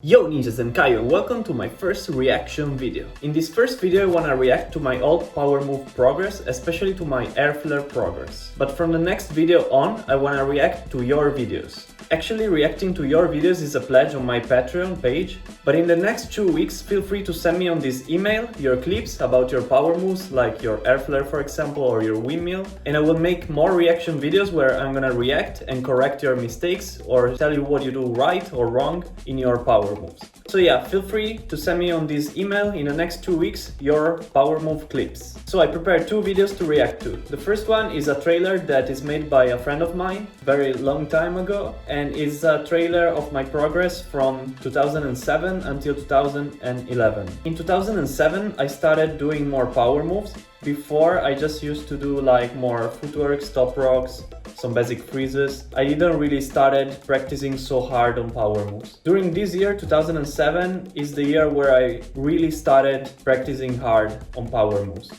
Yo ninjas and Kaio, welcome to my first reaction video. In this first video I wanna react to my old power move progress, especially to my Airflare progress. But from the next video on, I wanna react to your videos. Actually, reacting to your videos is a pledge on my Patreon page, but in the next 2 weeks feel free to send me on this email your clips about your power moves, like your Airflare for example, or your windmill, and I will make more reaction videos where I'm gonna react and correct your mistakes or tell you what you do right or wrong in your power moves. So yeah, feel free to send me on this email in the next 2 weeks your power move clips. So I prepared 2 videos to react to. The first one is a trailer that is made by a friend of mine very long time ago, and is a trailer of my progress from 2007 until 2011. In 2007 I started doing more power moves. Before I just used to do like more footwork, stop rocks, some basic freezes. I didn't really started practicing so hard on power moves. During this year, 2007, is the year where I really started practicing hard on power moves.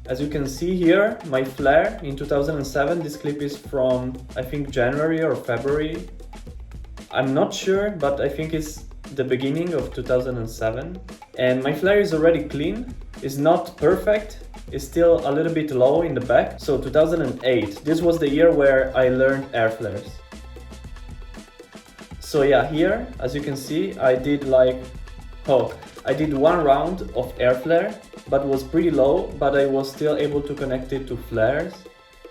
As you can see here, my flare in 2007, this clip is from I think January or February. I'm not sure, but I think it's the beginning of 2007. And my flare is already clean. It's not perfect. It's still a little bit low in the back. So 2008, this was the year where I learned Airflares. So yeah, here, as you can see, I did I did 1 round of Airflare, but was pretty low, but I was still able to connect it to flares.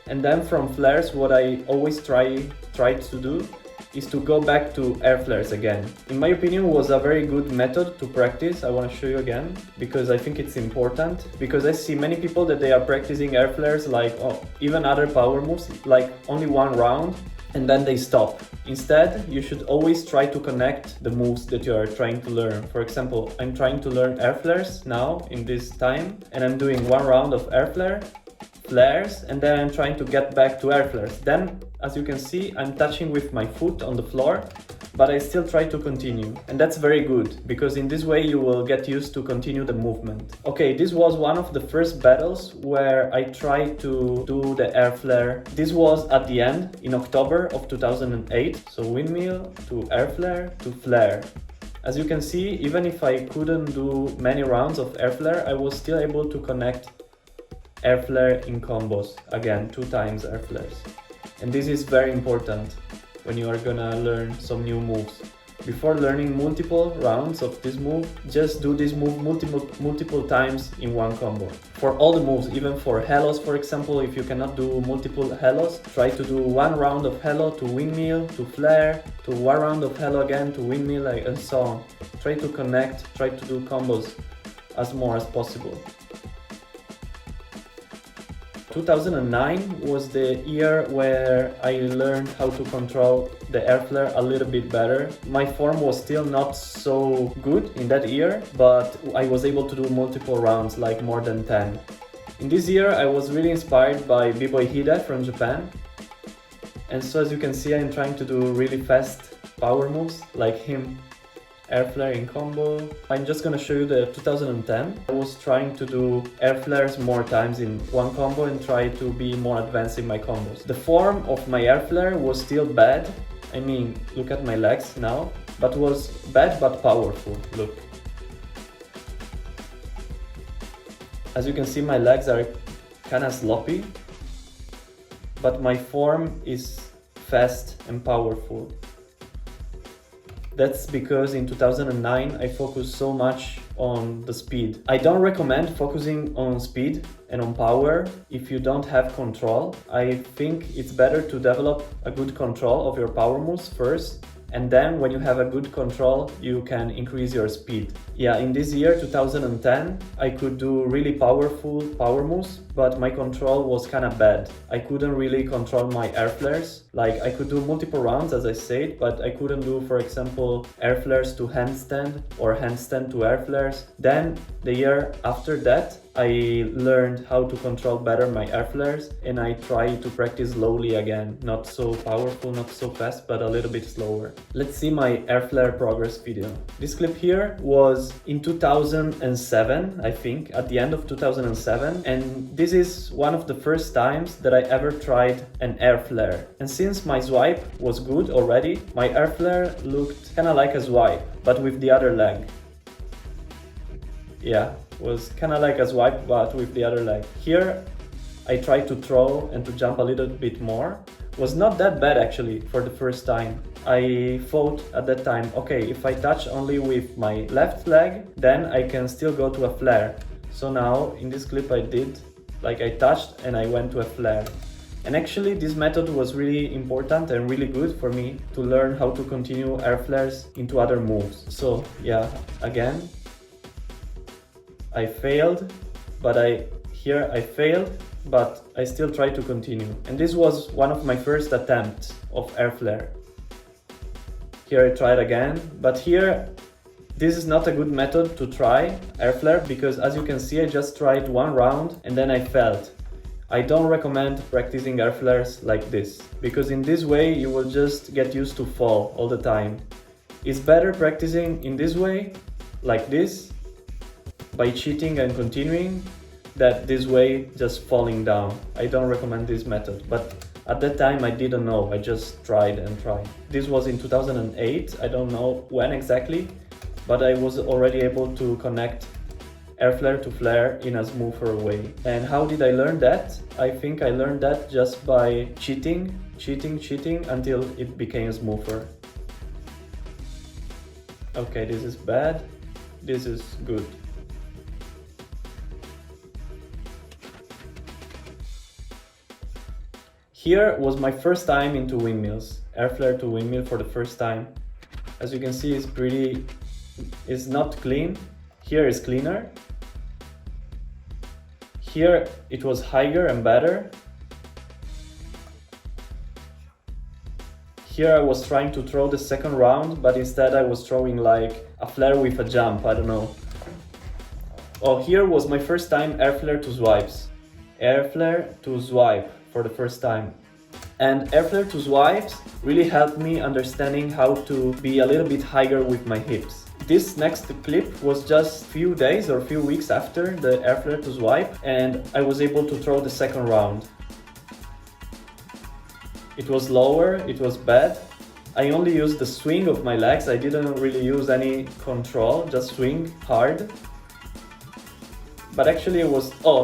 And then from flares, what I always tried to do is to go back to Airflares again. In my opinion, was a very good method to practice. I want to show you again because I think it's important, because I see many people that they are practicing Airflares like even other power moves, like only 1 round and then they stop. Instead, you should always try to connect the moves that you are trying to learn. For example, I'm trying to learn Airflares now in this time, and I'm doing 1 round of Airflare, flares, and then I'm trying to get back to Airflares. Then, as you can see, I'm touching with my foot on the floor, but I still try to continue. And that's very good, because in this way you will get used to continue the movement. Okay, this was one of the first battles where I tried to do the Airflare. This was at the end, in October of 2008. So windmill to Airflare to flare. As you can see, even if I couldn't do many rounds of Airflare, I was still able to connect Airflare in combos. Again, 2 times Airflares. And this is very important when you are gonna learn some new moves. Before learning multiple rounds of this move, just do this move multiple times in 1 combo. For all the moves, even for hellos for example, if you cannot do multiple hellos, try to do 1 round of hello to windmill, to flare, to 1 round of hello again to windmill, and so on. Try to connect, try to do combos as more as possible. 2009 was the year where I learned how to control the Airflare a little bit better. My form was still not so good in that year, but I was able to do multiple rounds, like more than 10. In this year I was really inspired by B-Boy Hida from Japan. And so as you can see, I'm trying to do really fast power moves like him. Airflare in combo. I'm just gonna show you the 2010. I was trying to do Airflares more times in 1 combo and try to be more advanced in my combos. The form of my Airflare was still bad. I mean, look at my legs now, but was bad but powerful. Look. As you can see, my legs are kinda sloppy, but my form is fast and powerful. That's because in 2009 I focused so much on the speed. I don't recommend focusing on speed and on power if you don't have control. I think it's better to develop a good control of your power moves first, and then when you have a good control you can increase your speed. Yeah, in this year 2010 I could do really powerful power moves, but my control was kinda bad. I couldn't really control my Airflares. Like I could do multiple rounds as I said, but I couldn't do, for example, Airflares to handstand or handstand to Airflares. Then the year after that I learned how to control better my Airflares, and I try to practice slowly again. Not so powerful, not so fast, but a little bit slower. Let's see my Airflare progress video. This clip here was in 2007, I think, at the end of 2007, and this this is one of the first times that I ever tried an Airflare. And since my swipe was good already, my Airflare looked kinda like a swipe, but with the other leg. Yeah, was kinda like a swipe, but with the other leg. Here, I tried to throw and to jump a little bit more. Was not that bad actually for the first time. I thought at that time, okay, if I touch only with my left leg, then I can still go to a flare. So now in this clip I did, like I touched and I went to a flare. And actually this method was really important and really good for me to learn how to continue air flares into other moves. So yeah, again, I failed, but I failed, but I still tried to continue. And this was one of my first attempts of Airflare. Here I tried again, but here this is not a good method to try Airflare because as you can see I just tried one round and then I failed. I don't recommend practicing Airflares like this because in this way you will just get used to fall all the time. It's better practicing in this way, like this, by cheating and continuing, that this way just falling down. I don't recommend this method, but at that time I didn't know, I just tried and tried. This was in 2008, I don't know when exactly, but I was already able to connect Airflare to flare in a smoother way. And how did I learn that? I think I learned that just by cheating until it became smoother. Okay, this is bad, this is good. Here was my first time into windmills, Airflare to windmill for the first time. As you can see, it's not clean. Here is cleaner. Here it was higher and better. Here I was trying to throw the second round, but instead I was throwing like a flare with a jump, I don't know. Oh, here was my first time Airflare to swipes. Airflare to swipe for the first time. And Airflare to swipes really helped me understanding how to be a little bit higher with my hips. This next clip was just few days or few weeks after the Airflare to swipe and I was able to throw the second round. It was lower, it was bad. I only used the swing of my legs, I didn't really use any control, just swing hard. But actually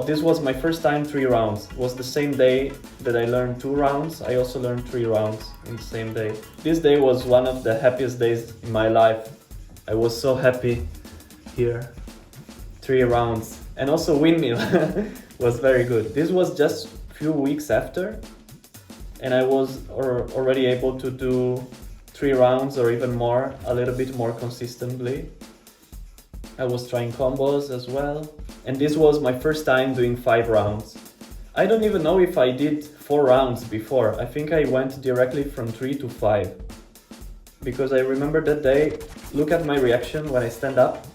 this was my first time 3 rounds. It was the same day that I learned 2 rounds. I also learned 3 rounds in the same day. This day was one of the happiest days in my life. I was so happy here. 3 rounds. And also windmill was very good. This was just a few weeks after. And I was already able to do 3 rounds or even more, a little bit more consistently. I was trying combos as well. And this was my first time doing 5 rounds. I don't even know if I did 4 rounds before. I think I went directly from 3 to 5. Because I remember that day, look at my reaction when I stand up.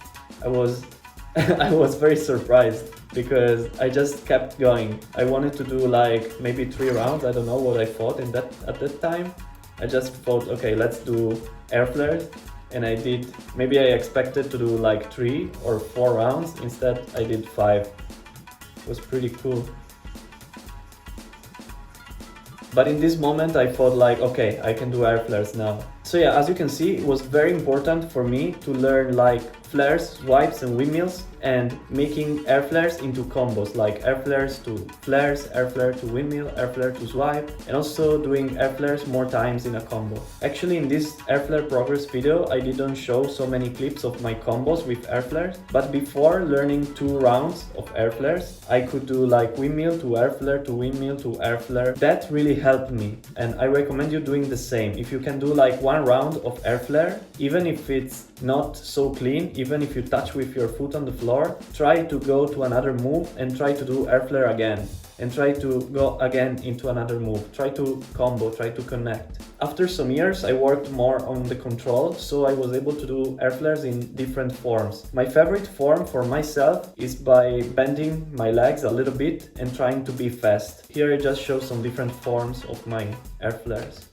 I was very surprised because I just kept going. I wanted to do like maybe 3 rounds. I don't know what I thought at that time. I just thought, okay, let's do Airflare. And I did, maybe I expected to do like 3 or 4 rounds, instead I did 5. It was pretty cool. But in this moment I thought like, okay, I can do air flares now. So yeah, as you can see, it was very important for me to learn like flares, swipes and windmills and making air flares into combos, like air flares to flares, air flare to windmill, air flare to swipe, and also doing air flares more times in a combo. Actually, in this air flare progress video, I didn't show so many clips of my combos with air flares, but before learning 2 rounds of air flares, I could do like windmill to air flare to windmill to air flare. That really helped me, and I recommend you doing the same. If you can do like 1 round of air flare, even if it's not so clean, even if you touch with your foot on the floor, try to go to another move and try to do air flare again, and try to go again into another move. Try to combo, try to connect. After some years I worked more on the control, so I was able to do air flares in different forms. My favorite form for myself is by bending my legs a little bit and trying to be fast. Here I just show some different forms of my air flares.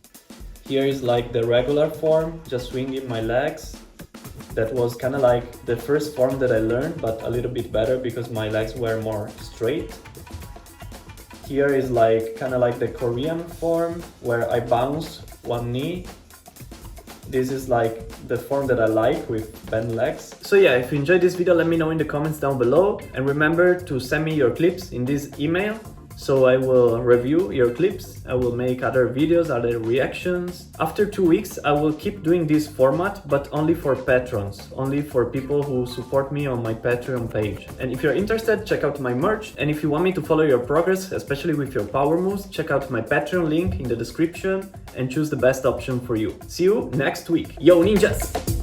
Here is like the regular form, just swinging my legs. That was kind of like the first form that I learned, but a little bit better because my legs were more straight. Here is like kind of like the Korean form where I bounce one knee. This is like the form that I like with bent legs. So yeah, if you enjoyed this video, let me know in the comments down below. And remember to send me your clips in this email. So I will review your clips, I will make other videos, other reactions. After 2 weeks, I will keep doing this format, but only for patrons, only for people who support me on my Patreon page. And if you're interested, check out my merch. And if you want me to follow your progress, especially with your power moves, check out my Patreon link in the description and choose the best option for you. See you next week. Yo, ninjas!